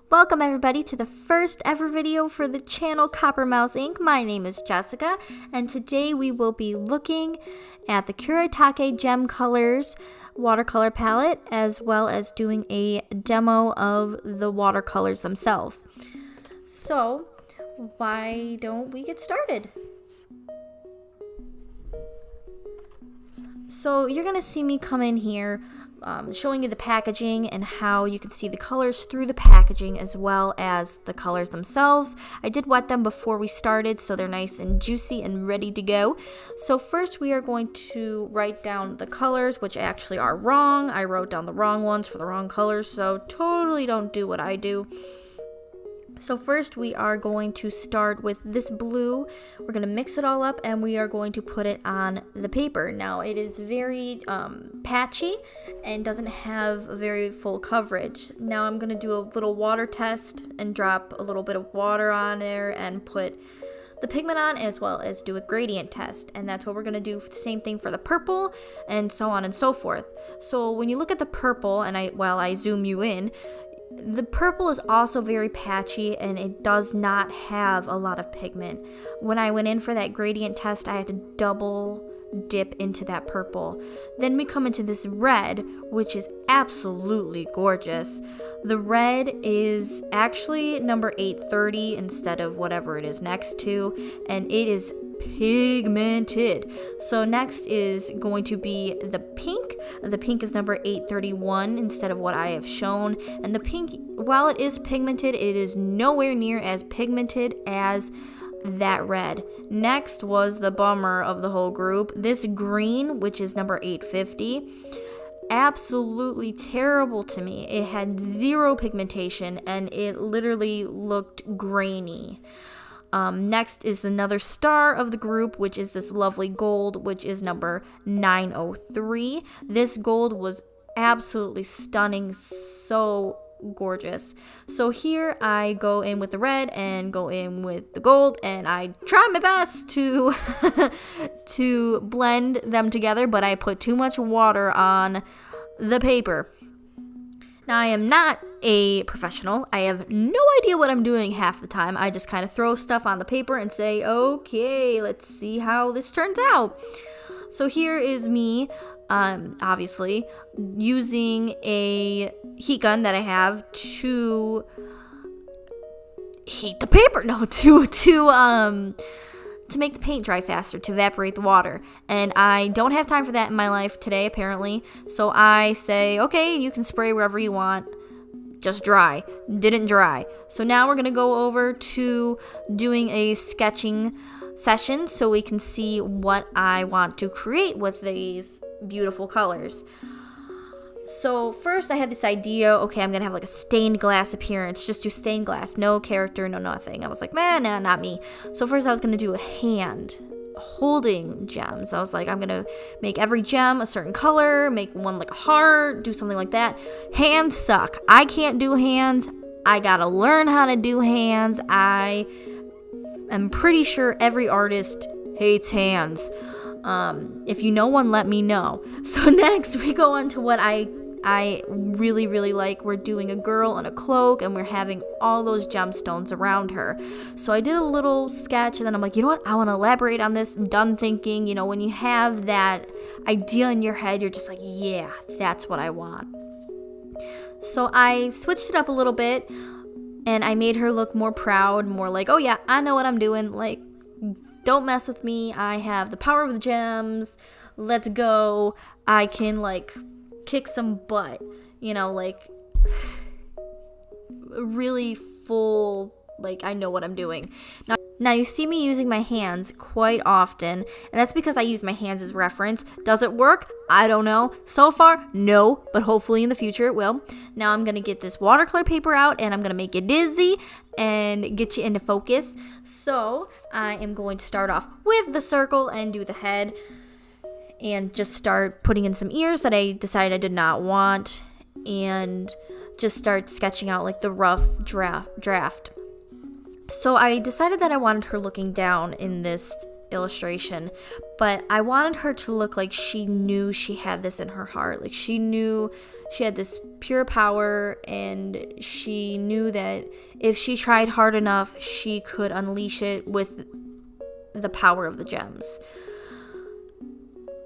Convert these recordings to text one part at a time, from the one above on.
Welcome everybody to the first ever video for the channel Coppermouseink. My name is Jessica, and today we will be looking at the Kuretake Gem Colors watercolor palette, as well as doing a demo of the watercolors themselves. So, why don't we get started? So you're going to see me come in here showing you the packaging and how you can see the colors through the packaging as well as the colors themselves. I did wet them before we started, so they're nice and juicy and ready to go. So first we are going to write down the colors, which actually are wrong. I wrote down the wrong ones for the wrong colors, so totally don't do what I do. So first we are going to start with this blue. We're going to mix it all up and we are going to put it on the paper. Now it is very patchy and doesn't have a very full coverage. Now I'm going to do a little water test and drop a little bit of water on there and put the pigment on, as well as do a gradient test, and that's what we're going to do. The same thing for the purple and so on and so forth. So when you look at the purple, and while I zoom you in, the purple is also very patchy and it does not have a lot of pigment. When I went in for that gradient test, I had to double dip into that purple. Then we come into this red, which is absolutely gorgeous. The red is actually number 830 instead of whatever it is next to, and it is pigmented. So next is going to be the pink. The pink is number 831 instead of what I have shown, and the pink, while it is pigmented, it is nowhere near as pigmented as that red. Next was the bummer of the whole group, this green, which is number 850. Absolutely terrible to me. It had zero pigmentation and it literally looked grainy. Next is another star of the group, which is this lovely gold, which is number 903. This gold was absolutely stunning, so gorgeous. So here I go in with the red and go in with the gold, and I try my best to to blend them together, but I put too much water on the paper. Now, I am not a professional. I have no idea what I'm doing half the time. I just kind of throw stuff on the paper and say, okay, let's see how this turns out. So here is me, obviously, using a heat gun that I have to heat the paper. No, to make the paint dry faster, to evaporate the water. And I don't have time for that in my life today, apparently. So I say, okay, you can spray wherever you want. Just dry. Didn't dry. So now we're going to go over to doing a sketching session so we can see what I want to create with these beautiful colors. So first I had this idea, okay, I'm going to have like a stained glass appearance, just do stained glass, no character, no nothing. I was like, man, nah, not me. So first I was going to do a hand holding gems. I was like, I'm going to make every gem a certain color, make one like a heart, do something like that. Hands suck. I can't do hands. I got to learn how to do hands. I am pretty sure every artist hates hands. If you know one, let me know. So next we go on to what I really, really like. We're doing a girl in a cloak and we're having all those gemstones around her. So I did a little sketch and then I'm like, you know what? I want to elaborate on this. Done thinking. You know, when you have that idea in your head, you're just like, yeah, that's what I want. So I switched it up a little bit and I made her look more proud, more like, oh yeah, I know what I'm doing. Like, don't mess with me. I have the power of the gems. Let's go. I can like kick some butt, you know, like really full, like I know what I'm doing. Now you see me using my hands quite often, and that's because I use my hands as reference. Does it work? I don't know. So far, no, but hopefully in the future it will. Now I'm going to get this watercolor paper out, and I'm going to make it dizzy and get you into focus. So I am going to start off with the circle and do the head, and just start putting in some ears that I decided I did not want, and just start sketching out like the rough draft. So I decided that I wanted her looking down in this illustration, but I wanted her to look like she knew she had this in her heart. Like she knew she had this pure power, and she knew that if she tried hard enough, she could unleash it with the power of the gems.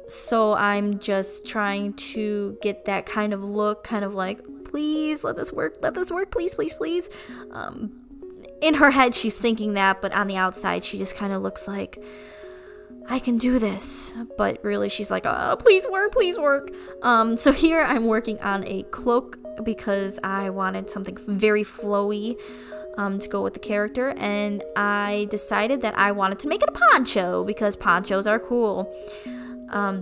So I'm just trying to get that kind of look, kind of like, please let this work, please, please, please. In her head, she's thinking that, but on the outside, she just kind of looks like, I can do this. But really, she's like, oh, please work, please work. So here I'm working on a cloak because I wanted something very flowy to go with the character, and I decided that I wanted to make it a poncho because ponchos are cool.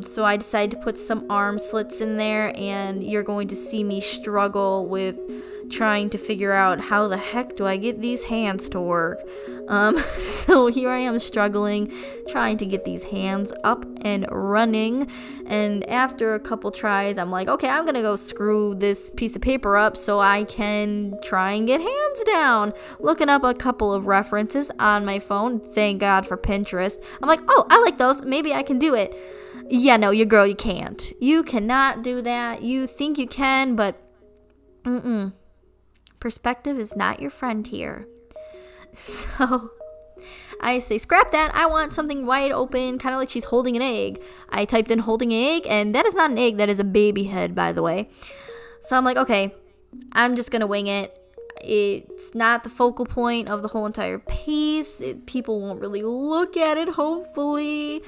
So I decided to put some arm slits in there, and you're going to see me struggle with trying to figure out how the heck do I get these hands to work. So here I am struggling, trying to get these hands up and running, and after a couple tries, I'm like, okay, I'm gonna go screw this piece of paper up so I can try and get hands down. Looking up a couple of references on my phone, thank God for Pinterest. I'm like, oh, I like those, maybe I can do it. Yeah, no, you can't. You cannot do that. You think you can, but perspective is not your friend here. So I say, scrap that. I want something wide open, kind of like she's holding an egg. I typed in holding an egg, and that is not an egg. That is a baby head, by the way. So I'm like, okay, I'm just going to wing it. It's not the focal point of the whole entire piece. People won't really look at it, hopefully.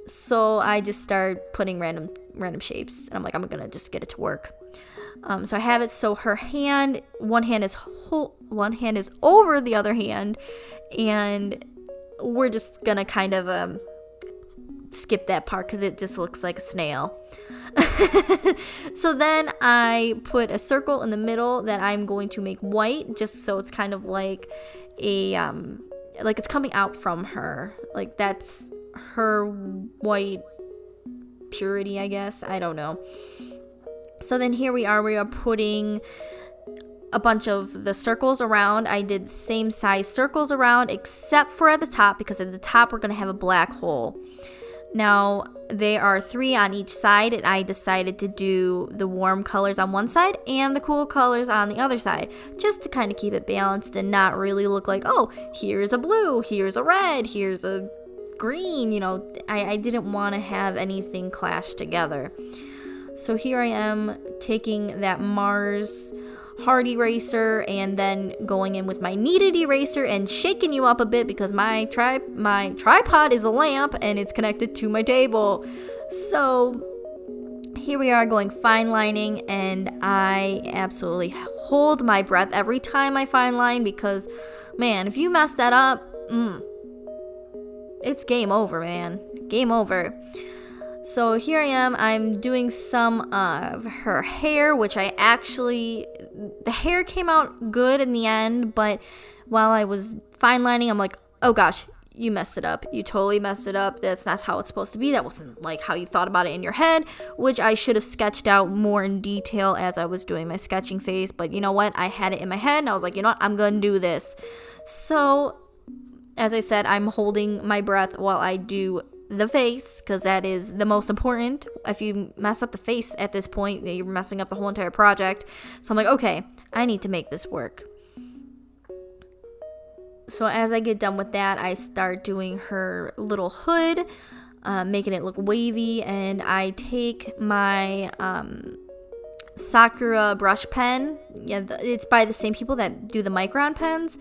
So I just start putting random shapes, and I'm like, I'm gonna just get it to work. So I have it so her hand, one hand is over the other hand, and we're just gonna kind of skip that part because it just looks like a snail. So then I put a circle in the middle that I'm going to make white, just so it's kind of like a like it's coming out from her, like that's her white purity, I guess. I don't know. So then here we are putting a bunch of the circles around. I did the same size circles around except for at the top, because at the top we're going to have a black hole. Now there are 3 on each side, and I decided to do the warm colors on one side and the cool colors on the other side, just to kind of keep it balanced and not really look like, oh, here's a blue, here's a red, here's a green. I didn't want to have anything clash together. So here I am taking that Mars hard eraser and then going in with my kneaded eraser and shaking you up a bit because my tripod is a lamp and it's connected to my table. So here we are going fine lining, and I absolutely hold my breath every time I fine line because, man, if you mess that up, it's game over, man. Game over. So here I am. I'm doing some of her hair, which the hair came out good in the end, but while I was fine lining, I'm like, oh gosh, you messed it up. You totally messed it up. That's not how it's supposed to be. That wasn't like how you thought about it in your head, which I should have sketched out more in detail as I was doing my sketching phase. But you know what? I had it in my head, and I was like, you know what? I'm going to do this. So as I said, I'm holding my breath while I do the face, because that is the most important. If you mess up the face at this point, you're messing up the whole entire project. So I'm like, okay, I need to make this work. So as I get done with that, I start doing her little hood, making it look wavy, and I take my Sakura brush pen. Yeah, it's by the same people that do the Micron pens.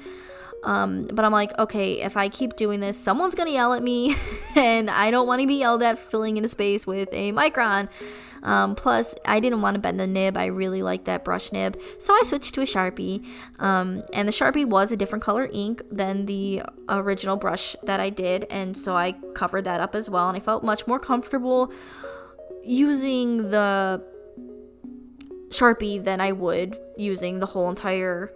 But I'm like, okay, if I keep doing this, someone's gonna yell at me, and I don't want to be yelled at for filling in a space with a Micron. Plus, I didn't want to bend the nib. I really like that brush nib, so I switched to a Sharpie. And the Sharpie was a different color ink than the original brush that I did, and so I covered that up as well, and I felt much more comfortable using the Sharpie than I would using the whole entire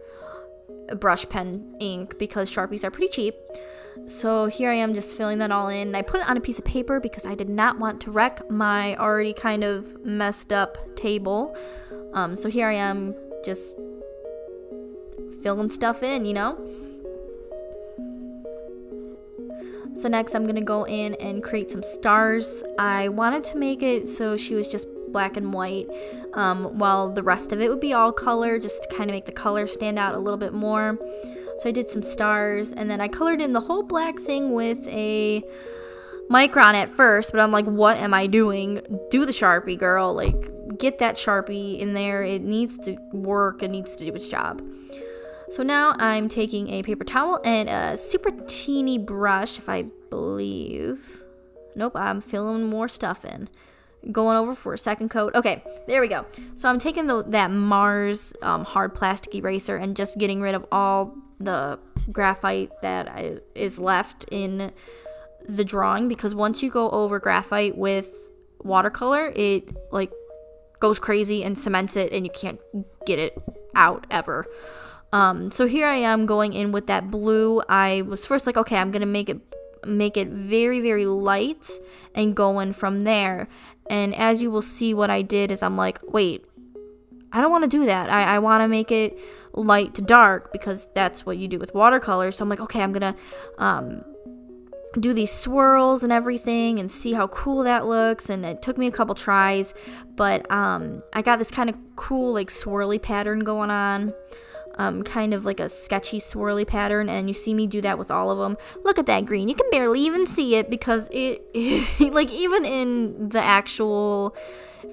brush pen ink, because Sharpies are pretty cheap. So here I am just filling that all in. I put it on a piece of paper because I did not want to wreck my already kind of messed up table. So here I am just filling stuff in, So next I'm going to go in and create some stars. I wanted to make it so she was just black and white, while the rest of it would be all color, just to kind of make the color stand out a little bit more. So I did some stars, and then I colored in the whole black thing with a micron at first, but I'm like, what am I doing? Do the Sharpie, girl. Like, get that Sharpie in there. It needs to work. It needs to do its job. So now I'm taking a paper towel and a super teeny brush, if I believe. Nope, I'm filling more stuff in. Going over for a second coat. Okay, there we go. So I'm taking that Mars hard plastic eraser and just getting rid of all the graphite that is left in the drawing, because once you go over graphite with watercolor, it like goes crazy and cements it, and you can't get it out ever. So here I am going in with that blue. I was first like, okay, I'm gonna make it very, very light and going from there. And as you will see, what I did is I'm like, wait, I don't want to do that. I want to make it light to dark, because that's what you do with watercolor. So I'm like, okay, I'm gonna do these swirls and everything and see how cool that looks. And it took me a couple tries, but I got this kind of cool like swirly pattern going on. Kind of like a sketchy swirly pattern, and you see me do that with all of them. Look at that green. You can barely even see it, because it is like, even in the actual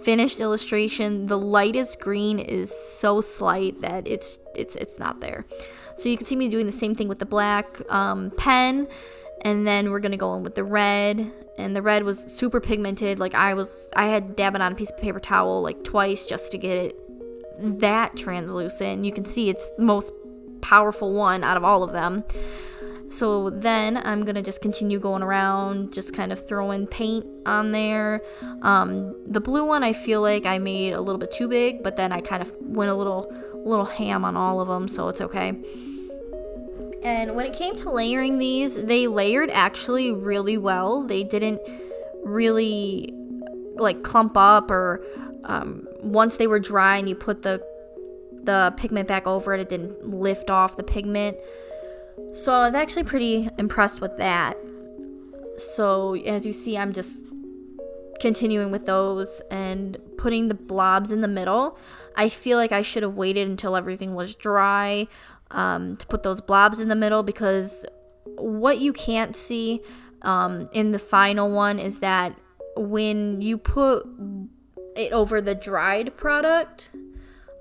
finished illustration, the lightest green is so slight that it's not there. So you can see me doing the same thing with the black pen, and then we're gonna go in with the red. And the red was super pigmented. Like I had to dab it on a piece of paper towel like twice just to get it that translucent. You can see it's the most powerful one out of all of them. So then I'm gonna just continue going around, just kind of throwing paint on there. The blue one, I feel like I made a little bit too big, but then I kind of went a little ham on all of them, so it's okay. And when it came to layering these, they layered actually really well. They didn't really like clump up, or once they were dry and you put the pigment back over it, it didn't lift off the pigment. So I was actually pretty impressed with that. So as you see, I'm just continuing with those and putting the blobs in the middle. I feel like I should have waited until everything was dry to put those blobs in the middle, because what you can't see in the final one is that when you put it over the dried product,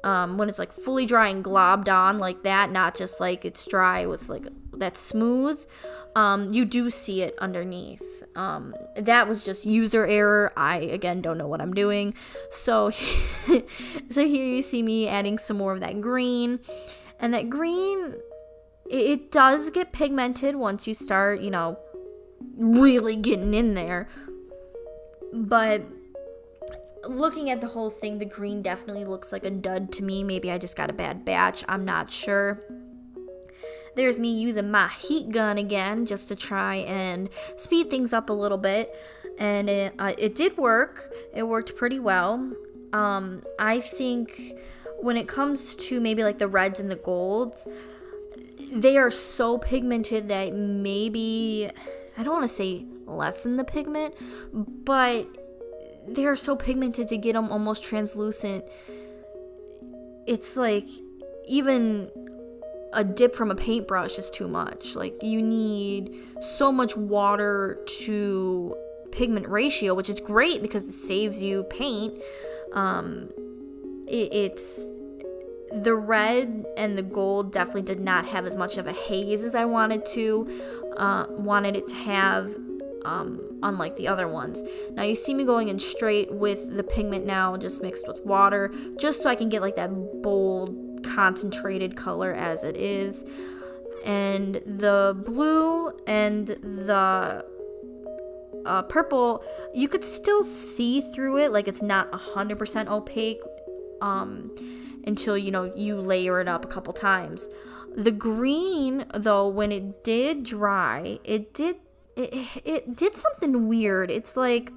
when it's like fully dry and globbed on like that, not just like it's dry with like that smooth, you do see it underneath. That was just user error. I again don't know what I'm doing. So so here you see me adding some more of that green, and that green, it does get pigmented once you start, really getting in there. But looking at the whole thing, the green definitely looks like a dud to me. Maybe I just got a bad batch. I'm not sure. There's me using my heat gun again just to try and speed things up a little bit. And it did work. It worked pretty well. I think when it comes to maybe like the reds and the golds, they are so pigmented that maybe, I don't want to say lessen the pigment, but they are so pigmented to get them almost translucent. It's like even a dip from a paintbrush is too much. Like, you need so much water to pigment ratio, which is great because it saves you paint. It's the red and the gold definitely did not have as much of a haze as I wanted it to have, unlike the other ones. Now you see me going in straight with the pigment now, just mixed with water, just so I can get like that bold, concentrated color as it is. And the blue and the purple, you could still see through it, like it's not 100% opaque until you layer it up a couple times. The green, though, when it did dry, it did something weird. It's like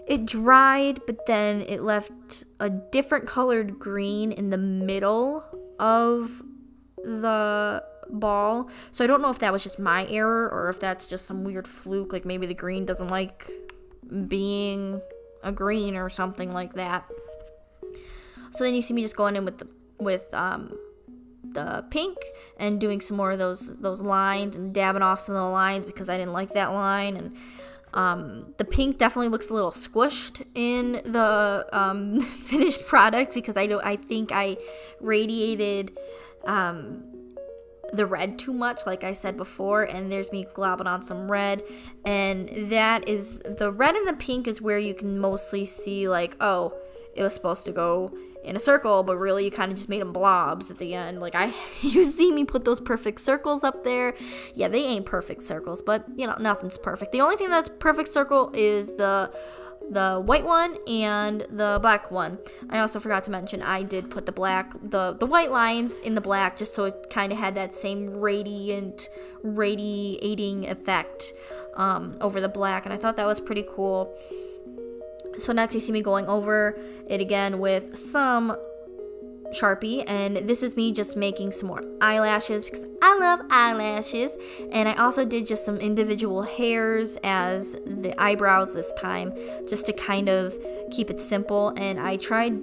it dried, but then it left a different colored green in the middle of the ball. So I don't know if that was just my error or if that's just some weird fluke, like maybe the green doesn't like being a green or something like that. So then you see me just going in with the pink and doing some more of those lines and dabbing off some of the lines because I didn't like that line. And the pink definitely looks a little squished in the finished product because I think I radiated the red too much, like I said before, and there's me globbing on some red, and that is the red and the pink is where you can mostly see like, oh, it was supposed to go in a circle, but really you kind of just made them blobs at the end. Like you see me put those perfect circles up there. Yeah, they ain't perfect circles, but you know, nothing's perfect. The only thing that's perfect circle is the white one and the black one. I also forgot to mention I did put the white lines in the black just so it kind of had that same radiating effect over the black, and I thought that was pretty cool. So next you see me going over it again with some Sharpie, and this is me just making some more eyelashes because I love eyelashes, and I also did just some individual hairs as the eyebrows this time just to kind of keep it simple. And I tried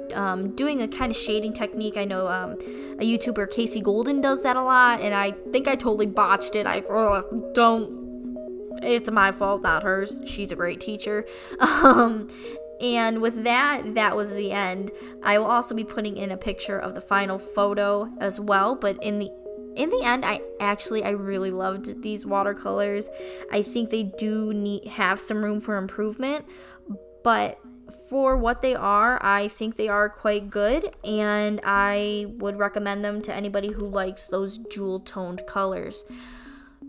doing a kind of shading technique. I know a YouTuber, Casey Golden, does that a lot, and I think I totally botched it. It's my fault, not hers. She's a great teacher. And with that was the end. I will also be putting in a picture of the final photo as well, but in the end, I really loved these watercolors. I think they do have some room for improvement, but for what they are, I think they are quite good, and I would recommend them to anybody who likes those jewel-toned colors.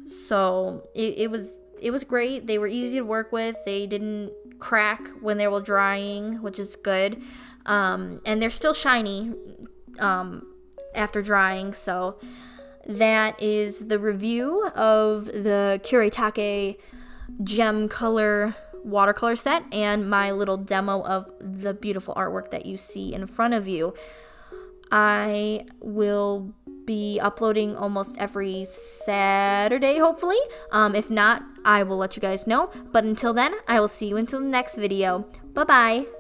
So it was great. They were easy to work with. They didn't crack when they were drying, which is good. And they're still shiny after drying. So that is the review of the Kuretake Gem color watercolor set and my little demo of the beautiful artwork that you see in front of you. I will be uploading almost every Saturday, hopefully. If not, I will let you guys know. But until then, I will see you until the next video. Bye-bye.